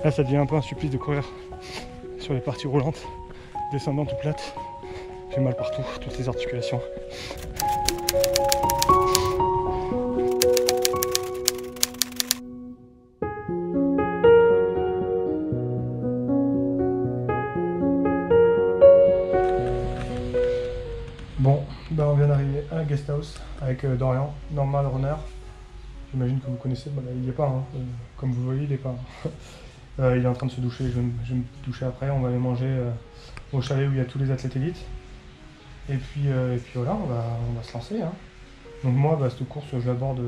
Là ça devient un peu un supplice de courir sur les parties roulantes, descendantes ou plates. J'ai mal partout, toutes les articulations. Bon, ben on vient d'arriver à la guest house avec Dorian, normal runner. J'imagine que vous connaissez, ben là, il n'y est pas, hein. Comme vous le voyez, il n'est pas. Il est en train de se doucher, je vais me doucher après, on va aller manger au chalet où il y a tous les athlètes élites. Et puis voilà, on va se lancer. Hein. Donc moi, bah, cette course, je l'aborde,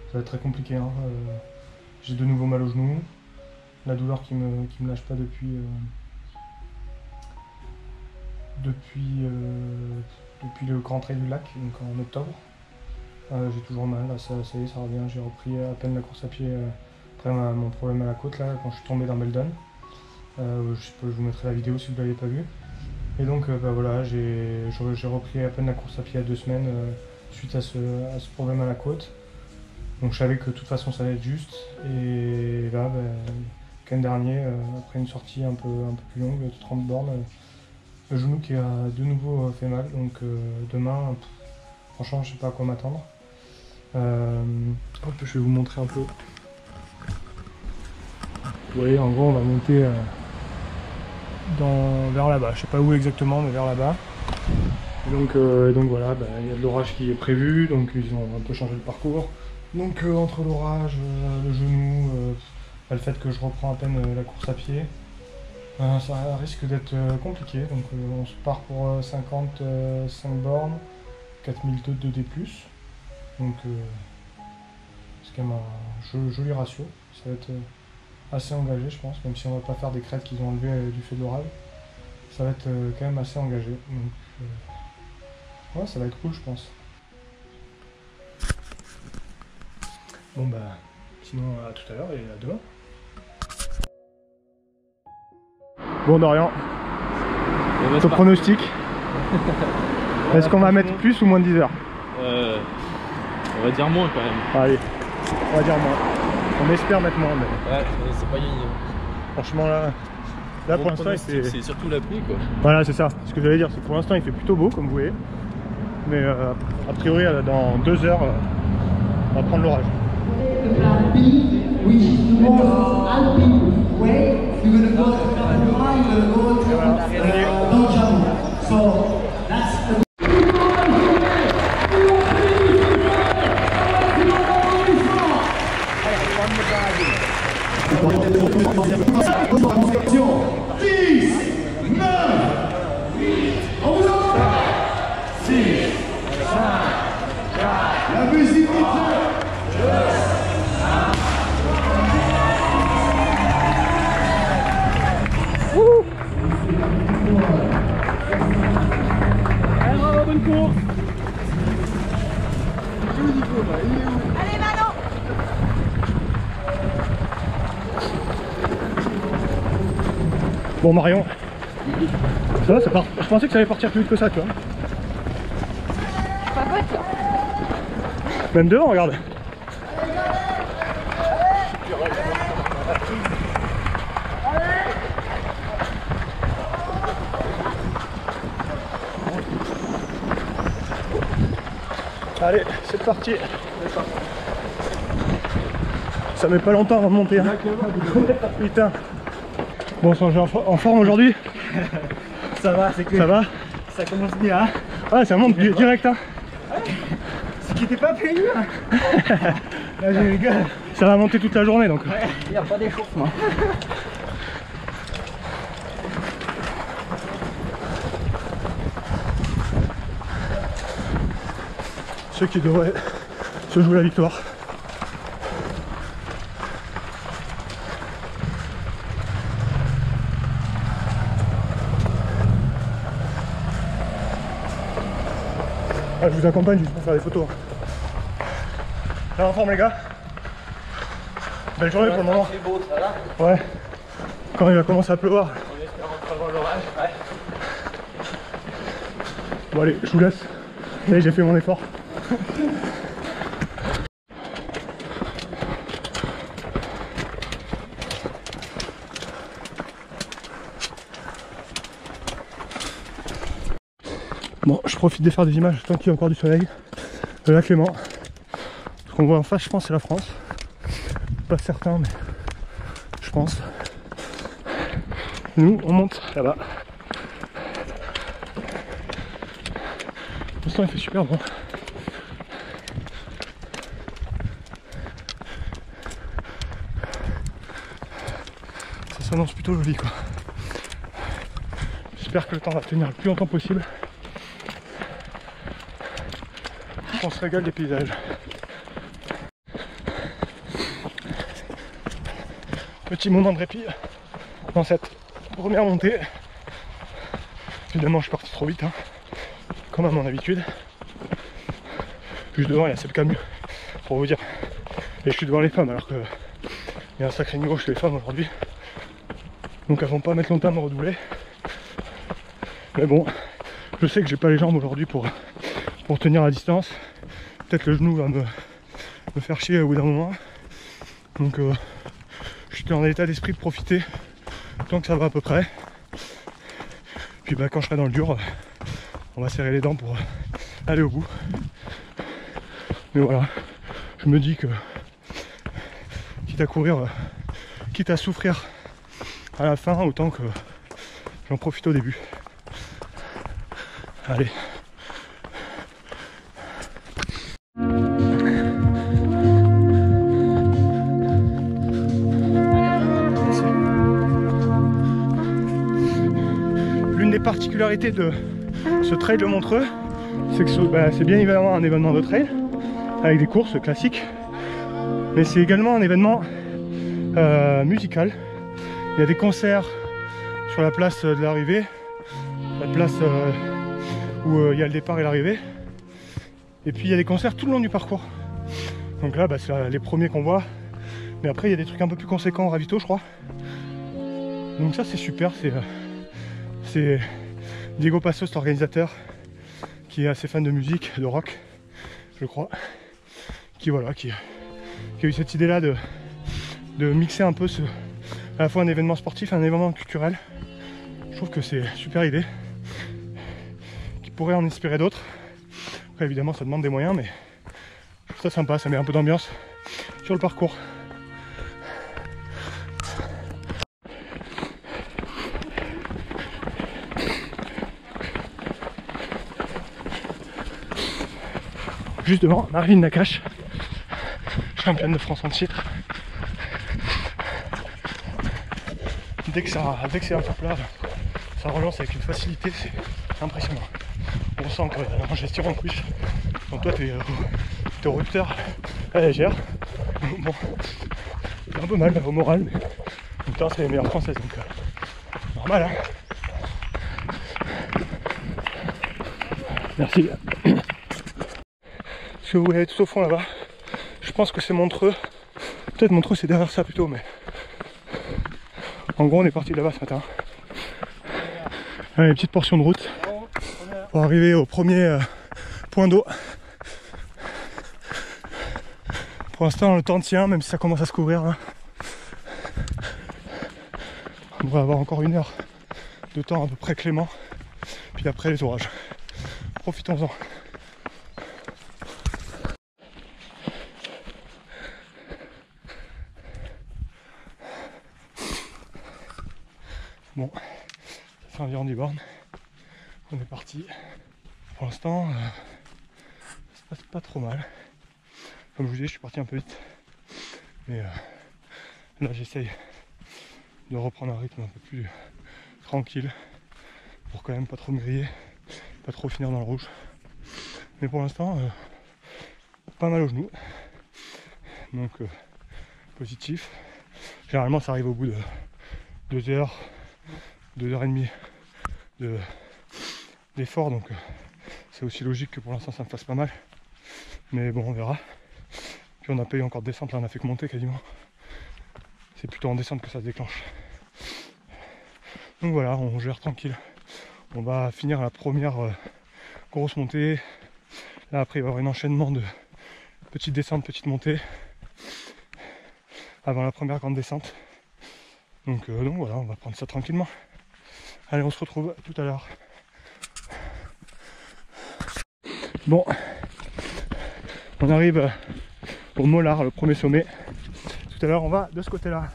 ça va être très compliqué. Hein. J'ai de nouveau mal au genou, la douleur qui me lâche pas depuis le Grand Trail du Lac, donc en octobre. J'ai toujours mal, là, ça y est, ça revient. J'ai repris à peine la course à pied après mon problème à la côte, là, quand je suis tombé dans Beldon. Je vous mettrai la vidéo si vous ne l'avez pas vue. Et donc bah, voilà, j'ai repris à peine la course à pied il y a 2 semaines suite à ce problème à la côte. Donc je savais que de toute façon ça allait être juste. Et là, bah, le week-end dernier, après une sortie un peu plus longue de 30 bornes, le genou qui a de nouveau fait mal. Donc demain, franchement, je sais pas à quoi m'attendre. Hop, je vais vous montrer un peu. Vous voyez, en gros, on va monter vers là-bas. Je sais pas où exactement, mais vers là-bas. Donc voilà, bah, y a de l'orage qui est prévu, donc ils ont un peu changé le parcours. Donc entre l'orage, le genou, le fait que je reprends à peine la course à pied, ça risque d'être compliqué. Donc on se part pour 55 bornes, 4002 de D+. Donc c'est quand même un joli ratio. Ça va être assez engagé, je pense, même si on va pas faire des crêtes qu'ils ont enlevées du fait de l'orage. Ça va être quand même assez engagé. Donc ouais, ça va être cool, je pense. Bon bah, sinon à tout à l'heure et à demain. Bon Dorian, ton pronostic. Est-ce qu'on va mettre plus ou moins de 10 heures? On va dire moins quand même. Allez, on va dire moins. On espère mettre moins. Mais... ouais, c'est pas gagné. Franchement là pour l'instant c'est surtout la pluie quoi. Voilà, c'est ça. Ce que j'allais dire, c'est que pour l'instant il fait plutôt beau comme vous voyez. Mais a priori dans 2 heures, on va prendre l'orage. Allez Manon! Bon Marion, ça va, ça part. Je pensais que ça allait partir plus vite que ça, tu vois. Pas pote là. Même devant, regarde. Allez, c'est parti. Ça met pas longtemps à remonter. Hein. Putain. Bon, on s'en en forme aujourd'hui. Ça va, c'est que ça va. Ça commence bien. Hein. Ouais, ça monte direct. Hein. Ce qui n'était pas prévu. Hein. Là, je rigole. Ça va monter toute la journée donc. Ouais, il n'y a pas d'échauffement. Ceux qui devraient se jouer la victoire. Ah, je vous accompagne juste pour faire des photos. Ça va en forme les gars? Belle journée pour le moment. C'est beau, ça va? Ouais. Quand il va commencer à pleuvoir. On espère encore avoir l'orage. Ouais. Bon allez, je vous laisse. Allez, j'ai fait mon effort. Bon, je profite de faire des images tant qu'il y a encore du soleil. Le lac Léman. Ce qu'on voit en face, je pense, c'est la France. Pas certain, mais je pense. Nous, on monte là-bas. Pour l'instant, il fait super bon. Ça s'annonce plutôt joli, quoi. J'espère que le temps va tenir le plus longtemps possible. On se régale des paysages. Petit moment de répit dans cette première montée. Évidemment, je suis parti trop vite, hein, comme à mon habitude. Juste devant, il y a Seb Camus, pour vous dire. Et je suis devant les femmes, alors que il y a un sacré niveau chez les femmes aujourd'hui. Donc elles vont pas mettre longtemps à me redoubler. Mais bon, je sais que j'ai pas les jambes aujourd'hui pour tenir la distance. Peut-être le genou va me faire chier au bout d'un moment. Donc je suis dans l'état d'esprit de profiter tant que ça va à peu près. Puis bah, quand je serai dans le dur, on va serrer les dents pour aller au bout. Mais voilà, je me dis que quitte à courir, quitte à souffrir à la fin, autant que j'en profite au début. Allez. L'une des particularités de ce trail de Montreux, c'est que c'est bien évidemment un événement de trail avec des courses classiques, mais c'est également un événement musical. Il y a des concerts sur la place de l'arrivée, la place où il y a le départ et l'arrivée, et puis il y a des concerts tout le long du parcours. Donc là c'est les premiers qu'on voit, mais après il y a des trucs un peu plus conséquents au ravito, je crois. Donc ça c'est super, c'est Diego Passos, l'organisateur, qui est assez fan de musique, de rock, je crois, qui a eu cette idée là de mixer un peu à la fois un événement sportif et un événement culturel. Je trouve que c'est une super idée qui pourrait en inspirer d'autres. Après évidemment ça demande des moyens, mais je trouve ça sympa, ça met un peu d'ambiance sur le parcours. Juste devant, Marvin Nakache, championne de France en titre. Dès que c'est un peu plat, ça relance avec une facilité, c'est impressionnant. On sent que la gestion en plus. Donc toi t'es au rupteur, elle est légère. Bon, c'est un peu mal au moral, mais en même temps c'est les meilleures françaises, donc normal, hein. Merci. Ce que vous voyez tout au fond là-bas, je pense que c'est Montreux. Peut-être Montreux c'est derrière ça plutôt, mais en gros on est parti de là-bas ce matin. Allez, une petite portion de route pour arriver au premier point d'eau. Pour l'instant le temps tient, même si ça commence à se couvrir là. On devrait avoir encore 1 heure de temps à peu près clément. Puis après les orages. Profitons-en. Bon, ça fait environ 10 bornes. On est parti. Pour l'instant, ça se passe pas trop mal. Comme je vous disais, je suis parti un peu vite. Mais là, j'essaye de reprendre un rythme un peu plus tranquille pour quand même pas trop me griller, pas trop finir dans le rouge. Mais pour l'instant, pas mal au genou. Donc, positif. Généralement, ça arrive au bout de 2 heures. 2h30 d'effort, donc c'est aussi logique que pour l'instant ça me fasse pas mal, mais bon on verra. Puis on a payé encore de descente, là on a fait que monter quasiment, c'est plutôt en descente que ça se déclenche. Donc voilà, on gère tranquille, on va finir la première grosse montée, là après il va y avoir un enchaînement de petites descentes, petites montées avant la première grande descente. Donc voilà, on va prendre ça tranquillement. Allez, on se retrouve tout à l'heure. Bon, on arrive au Mollard, le premier sommet. Tout à l'heure on va de ce côté là.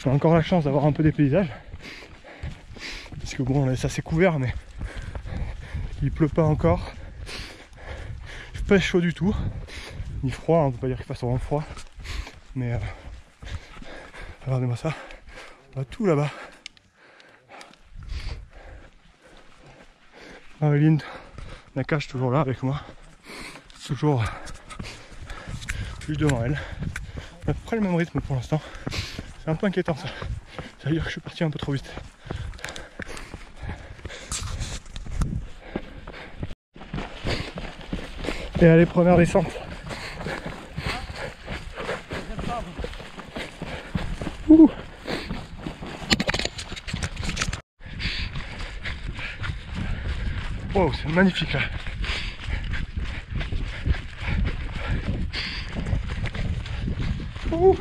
On a encore la chance d'avoir un peu des paysages. Parce que bon, ça c'est couvert, mais il pleut pas encore. Il fait pas chaud du tout. Ni froid, on peut pas dire qu'il fasse vraiment froid. Mais regardez-moi ça. On a tout là-bas. Marilyn, la cache toujours là avec moi. Toujours juste devant elle. On a à peu près le même rythme pour l'instant. C'est un peu inquiétant ça. Ça veut dire que je suis parti un peu trop vite. Et allez, première descente. Ouh. Wow, c'est magnifique là. Ouh.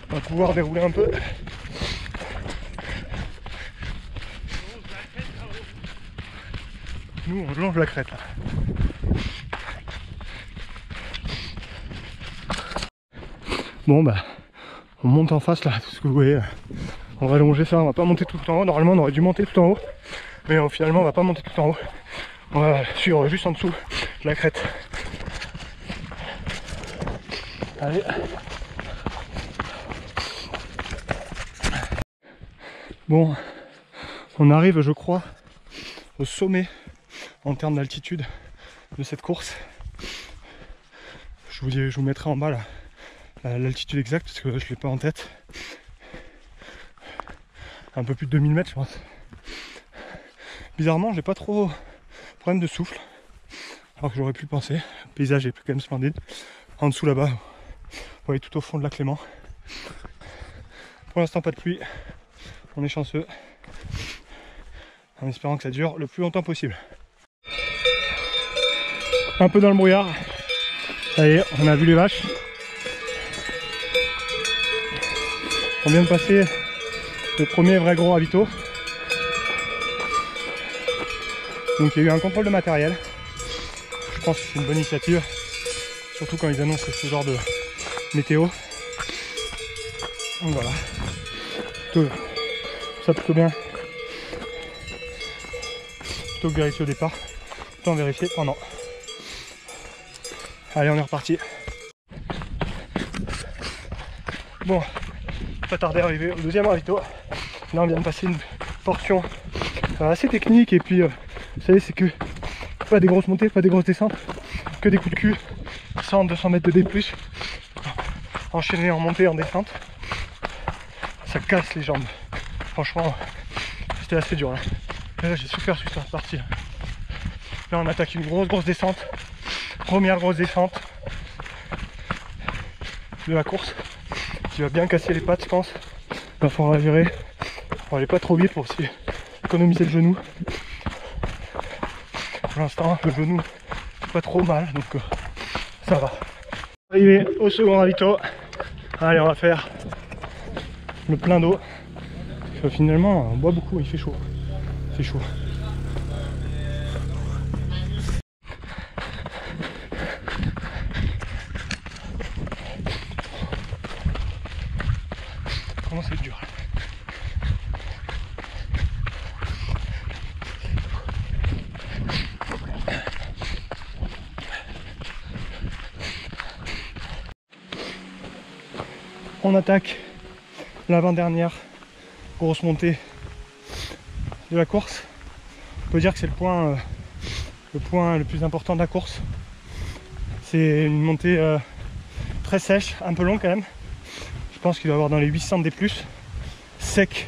On va pouvoir dérouler un peu. Nous on longe la crête là. Bon bah on monte en face là, tout ce que vous voyez. On va longer ça, on va pas monter tout en haut. Normalement on aurait dû monter tout en haut. Mais finalement on va pas monter tout en haut. On va suivre juste en dessous de la crête. Allez. Bon, on arrive je crois au sommet en termes d'altitude de cette course. Je vous mettrai en bas là l'altitude exacte parce que je l'ai pas en tête. Un peu plus de 2000 mètres je pense. Bizarrement j'ai pas trop problème de souffle alors que j'aurais pu le penser. Le paysage est quand même splendide. En dessous là-bas, vous voyez tout au fond de lac Léman. Pour l'instant pas de pluie, on est chanceux. En espérant que ça dure le plus longtemps possible. Un peu dans le brouillard. Ça y est, on a vu les vaches. On vient de passer le premier vrai gros ravito. Donc il y a eu un contrôle de matériel. Je pense que c'est une bonne initiative. Surtout quand ils annoncent ce genre de météo. Donc voilà. Ça plutôt bien. Plutôt que vérifier au départ. Autant vérifier pendant. Allez, on est reparti. Bon, pas tardé à arriver au deuxième ravito. Là on vient de passer une portion assez technique et puis vous savez c'est que pas des grosses montées, pas des grosses descentes, que des coups de cul, 100-200 mètres de D+, enchaîné en montée en descente. Ça casse les jambes. Franchement, c'était assez dur là. Et là j'ai souffert sur cette partie. Là on attaque une grosse descente. Première grosse descente de la course qui va bien casser les pattes je pense. Il va falloir la gérer. On va aller pas trop vite pour aussi économiser le genou. Pour l'instant le genou c'est pas trop mal donc ça va. Arrivé au second ravito. Allez, on va faire le plein d'eau. Finalement on boit beaucoup, il fait chaud. C'est chaud. Comment c'est dur. On attaque l'avant-dernière grosse montée de la course. On peut dire que c'est le point le plus important de la course. C'est une montée très sèche, un peu longue quand même. Je pense qu'il doit y avoir dans les 800 des plus, sec,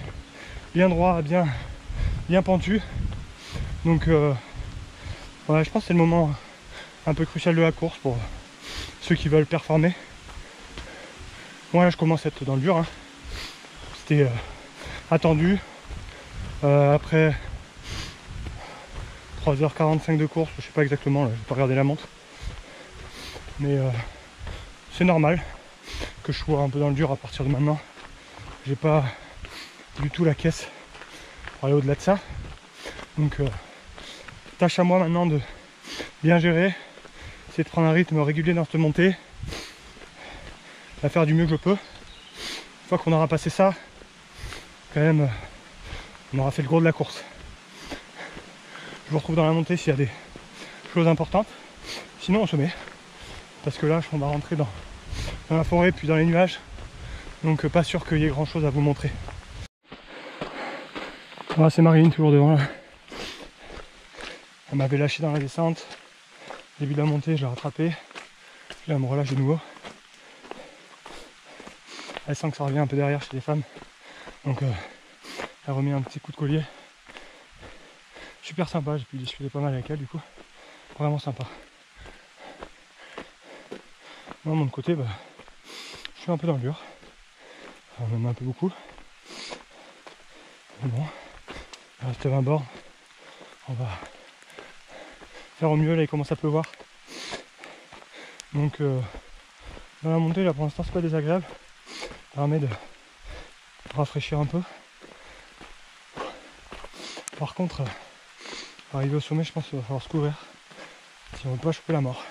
bien droit, bien pentu. Donc voilà, je pense que c'est le moment un peu crucial de la course pour ceux qui veulent performer. Moi là je commence à être dans le dur, hein. C'était attendu. Après 3h45 de course, je sais pas exactement, là, j'ai pas regardé la montre. Mais c'est normal. que je sois un peu dans le dur à partir de maintenant. J'ai pas du tout la caisse pour aller au-delà de ça. Donc tâche à moi maintenant de bien gérer, essayer de prendre un rythme régulier dans cette montée, la faire du mieux que je peux. Une fois qu'on aura passé ça, quand même, on aura fait le gros de la course. Je vous retrouve dans la montée s'il y a des choses importantes. Sinon on se met, parce que là on va rentrer dans la forêt puis dans les nuages, donc pas sûr qu'il y ait grand chose à vous montrer. Voilà, c'est Marine toujours devant là. Elle m'avait lâché dans la descente, début de la montée je l'ai rattrapée, puis elle me relâche de nouveau. Elle sent que ça revient un peu derrière chez les femmes, donc elle remet un petit coup de collier. Super sympa, j'ai pu discuter pas mal avec elle du coup, vraiment sympa. Moi de mon côté, je suis un peu dans le dur, enfin, même un peu beaucoup. Mais bon, il reste 20 bornes, on va faire au mieux, là il commence à pleuvoir. Donc dans la montée là pour l'instant c'est pas désagréable, ça permet de rafraîchir un peu. Par contre, arriver au sommet je pense qu'il va falloir se couvrir si on veut pas choper la mort.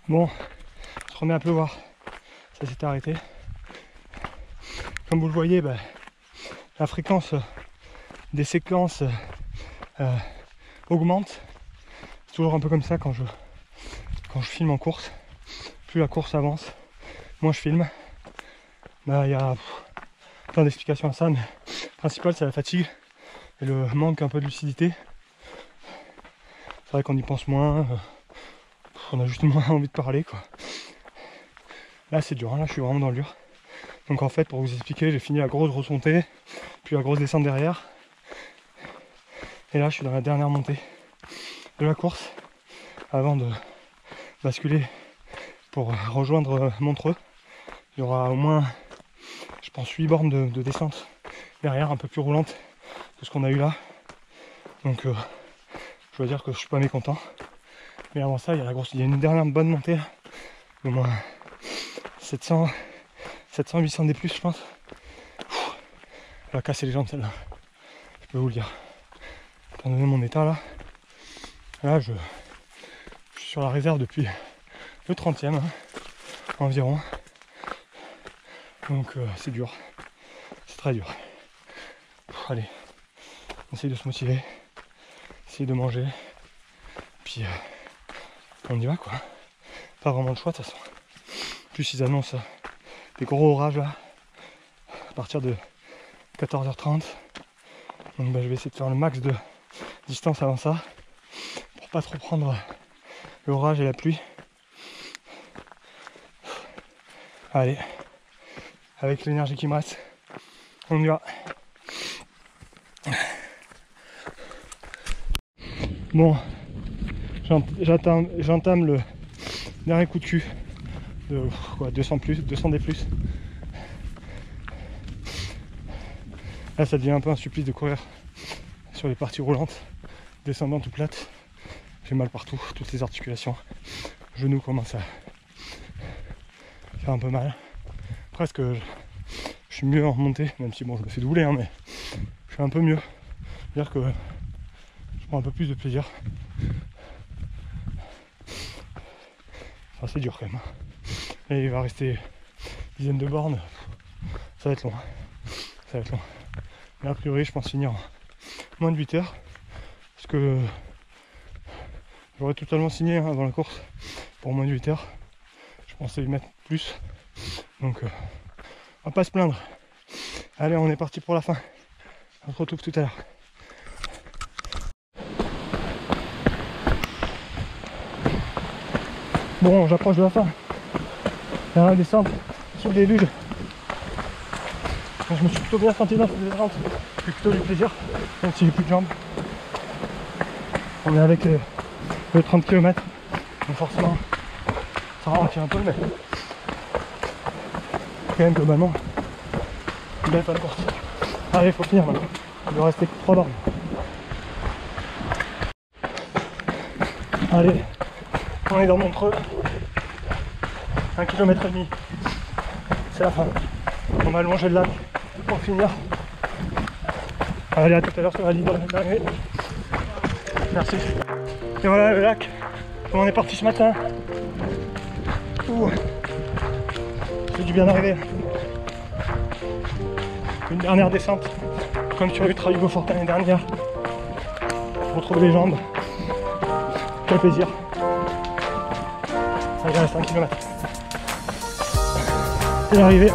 Bon, on se remet à pleuvoir, ça s'est arrêté. Comme vous le voyez, la fréquence des séquences augmente. C'est toujours un peu comme ça quand je filme en course. Plus la course avance, moins je filme. Il y a plein d'explications à ça, mais le principal c'est la fatigue et le manque un peu de lucidité. C'est vrai qu'on y pense moins, on a juste moins envie de parler quoi. Là c'est dur, hein, là je suis vraiment dans le dur. Donc en fait pour vous expliquer, j'ai fini la grosse montée, puis la grosse descente derrière. Et là je suis dans la dernière montée de la course avant de basculer pour rejoindre Montreux. Il y aura au moins je pense 8 bornes de descente derrière, un peu plus roulante que ce qu'on a eu là. Donc je dois dire que je suis pas mécontent. Mais avant ça il y a une dernière bonne montée là, au moins 700, 800 des plus je pense. Elle va casser les jambes celle-là, je peux vous le dire. Étant donné mon état là je suis sur la réserve depuis le 30e hein, environ. Donc c'est dur, c'est très dur. Allez, on essaye de se motiver, essayer de manger, puis on y va quoi. Pas vraiment le choix de toute façon. En plus ils annoncent des gros orages là, à partir de 14h30. Donc je vais essayer de faire le max de distance avant ça, pour pas trop prendre l'orage et la pluie. Allez, avec l'énergie qui me reste, on y va. Bon, j'entame le dernier coup de cul de 200 des plus. Là ça devient un peu un supplice de courir sur les parties roulantes, descendantes ou plates. J'ai mal partout, toutes les articulations. Le genou commence à faire un peu mal. Presque je suis mieux en remontée, même si bon je me fais doubler hein, mais je suis un peu mieux. C'est-à-dire que je prends un peu plus de plaisir. Enfin c'est dur quand même. Et il va rester dizaines de bornes. Ça va être long. Ça va être long. Mais a priori je pense finir en moins de 8 heures. Parce que j'aurais totalement signé hein, avant la course pour moins de 8 heures. Je pensais y mettre plus. Donc on va pas se plaindre. Allez, on est parti pour la fin. On se retrouve tout à l'heure. Bon, j'approche de la fin. Dernière descente sous le déluge. Je me suis plutôt bien senti dans cette descente. J'ai plutôt du plaisir, même si j'ai plus de jambes. On est avec le 30 km. Donc forcément, ça ralentit un peu, mais quand même globalement, une belle fin de course. Allez, il faut finir maintenant. Il doit rester que 3 bornes. Allez, on est dans Montreux. 1,5 km. C'est la fin. On va longer le lac pour finir. Allez, à tout à l'heure sur la ligne d'arrivée. Merci. Et voilà le lac. On est parti ce matin. Ouh. C'est du bien d'arriver. Une dernière descente, comme sur l'Ultra Hugo Fortin l'année dernière. Je retrouve les jambes. Quel plaisir. Ça y reste 1 km. C'est l'arrivée.